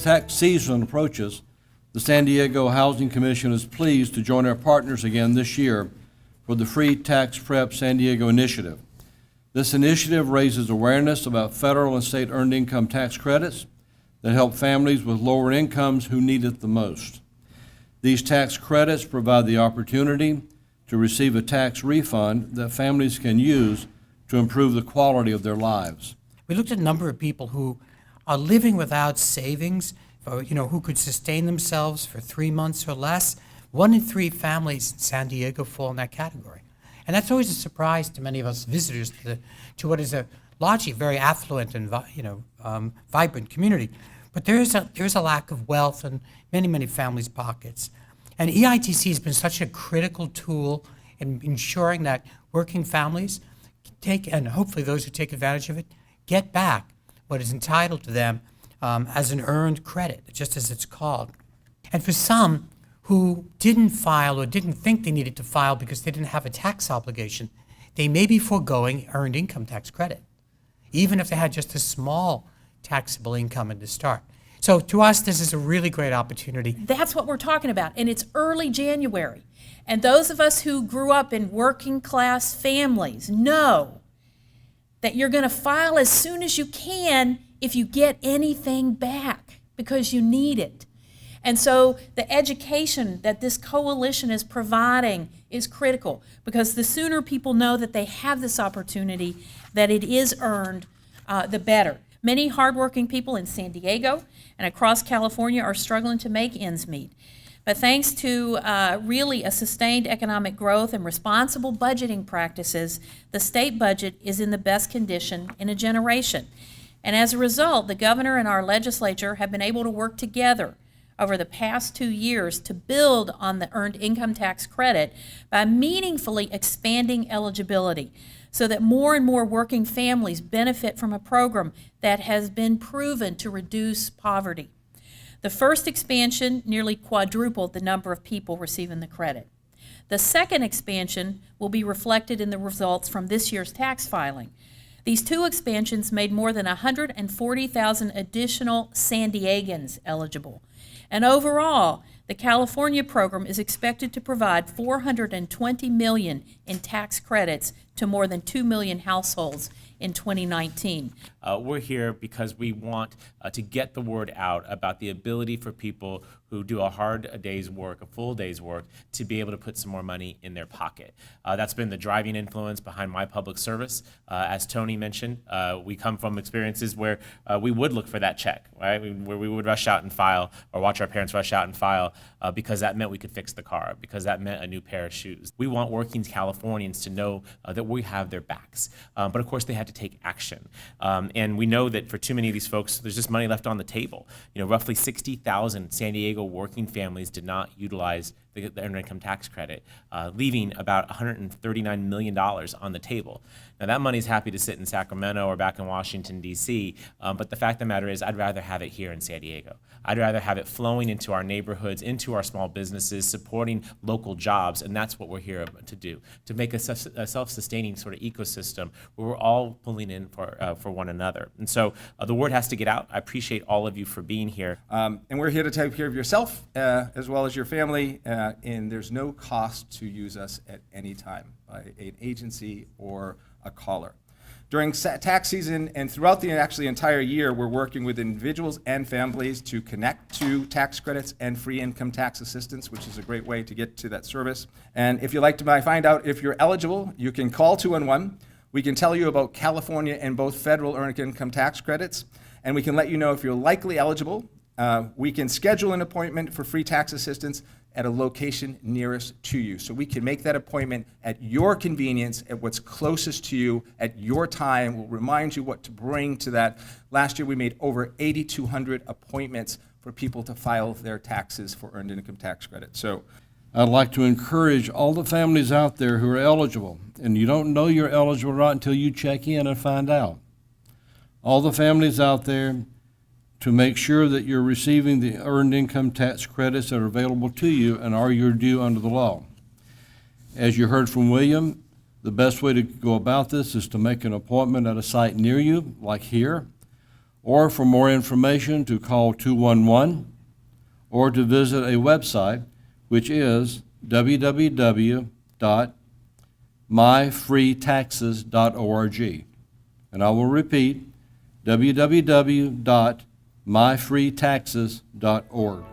tax season approaches, the San Diego Housing Commission is pleased to join our partners again this year for the Free Tax Prep San Diego initiative. This initiative raises awareness about federal and state earned income tax credits that help families with lower incomes who need it the most. These tax credits provide the opportunity to receive a tax refund that families can use to improve the quality of their lives. We looked at a number of people who are living without savings, who could sustain themselves for 3 months or less. 1 in 3 families in San Diego fall in that category. And that's always a surprise to many of us visitors to what is a largely very affluent and vibrant community. But there's a lack of wealth in many, many families' pockets. And EITC has been such a critical tool in ensuring that working families take, and hopefully those who take advantage of it, get back what is entitled to them as an earned credit, just as it's called. And for some who didn't file or didn't think they needed to file because they didn't have a tax obligation, they may be foregoing earned income tax credit, even if they had just a small taxable income at the start. So to us, this is a really great opportunity. That's what we're talking about, and it's early January. And those of us who grew up in working class families know that you're going to file as soon as you can if you get anything back, because you need it. And so the education that this coalition is providing is critical, because the sooner people know that they have this opportunity, that it is earned, the better. Many hardworking people in San Diego and across California are struggling to make ends meet. But thanks to really a sustained economic growth and responsible budgeting practices, the state budget is in the best condition in a generation. And as a result, the governor and our legislature have been able to work together over the past 2 years to build on the earned income tax credit by meaningfully expanding eligibility, so that more and more working families benefit from a program that has been proven to reduce poverty. The first expansion nearly quadrupled the number of people receiving the credit. The second expansion will be reflected in the results from this year's tax filing. These 2 expansions made more than 140,000 additional San Diegans eligible. And overall, the California program is expected to provide $420 million in tax credits to more than 2 million households in 2019. We're here because we want to get the word out about the ability for people who do a day's work, a full day's work, to be able to put some more money in their pocket. That's been the driving influence behind my public service. As Tony mentioned, we come from experiences where we would look for that check, right? Where we would rush out and file, or watch our parents rush out and file, because that meant we could fix the car, because that meant a new pair of shoes. We want working Californians to know that we have their backs. But of course, they had to take action. And we know that for too many of these folks, there's just money left on the table. Roughly 60,000 San Diego working families did not utilize the earned income tax credit, leaving about $139 million on the table. Now, that money's happy to sit in Sacramento or back in Washington, D.C., but the fact of the matter is I'd rather have it here in San Diego. I'd rather have it flowing into our neighborhoods, into our small businesses, supporting local jobs, and that's what we're here to do, to make a self-sustaining sort of ecosystem where we're all pulling in for one another. And so the word has to get out. I appreciate all of you for being here. And we're here to take care of yourself as well as your family, and there's no cost to use us at any time by an agency or a caller. During tax season and throughout the entire year, we're working with individuals and families to connect to tax credits and free income tax assistance, which is a great way to get to that service. And if you'd like to find out if you're eligible, you can call 211. We can tell you about California and both federal earned income tax credits, and we can let you know if you're likely eligible. We can schedule an appointment for free tax assistance at a location nearest to you. So we can make that appointment at your convenience, at what's closest to you, at your time. We'll remind you what to bring to that. Last year we made over 8,200 appointments for people to file their taxes for earned income tax credit. So I'd like to encourage all the families out there who are eligible, and you don't know you're eligible or not until you check in and find out. All the families out there, to make sure that you're receiving the earned income tax credits that are available to you and are your due under the law. As you heard from William, the best way to go about this is to make an appointment at a site near you, like here, or for more information to call 211 or to visit a website, which is www.myfreetaxes.org. And I will repeat, www.myfreetaxes.org.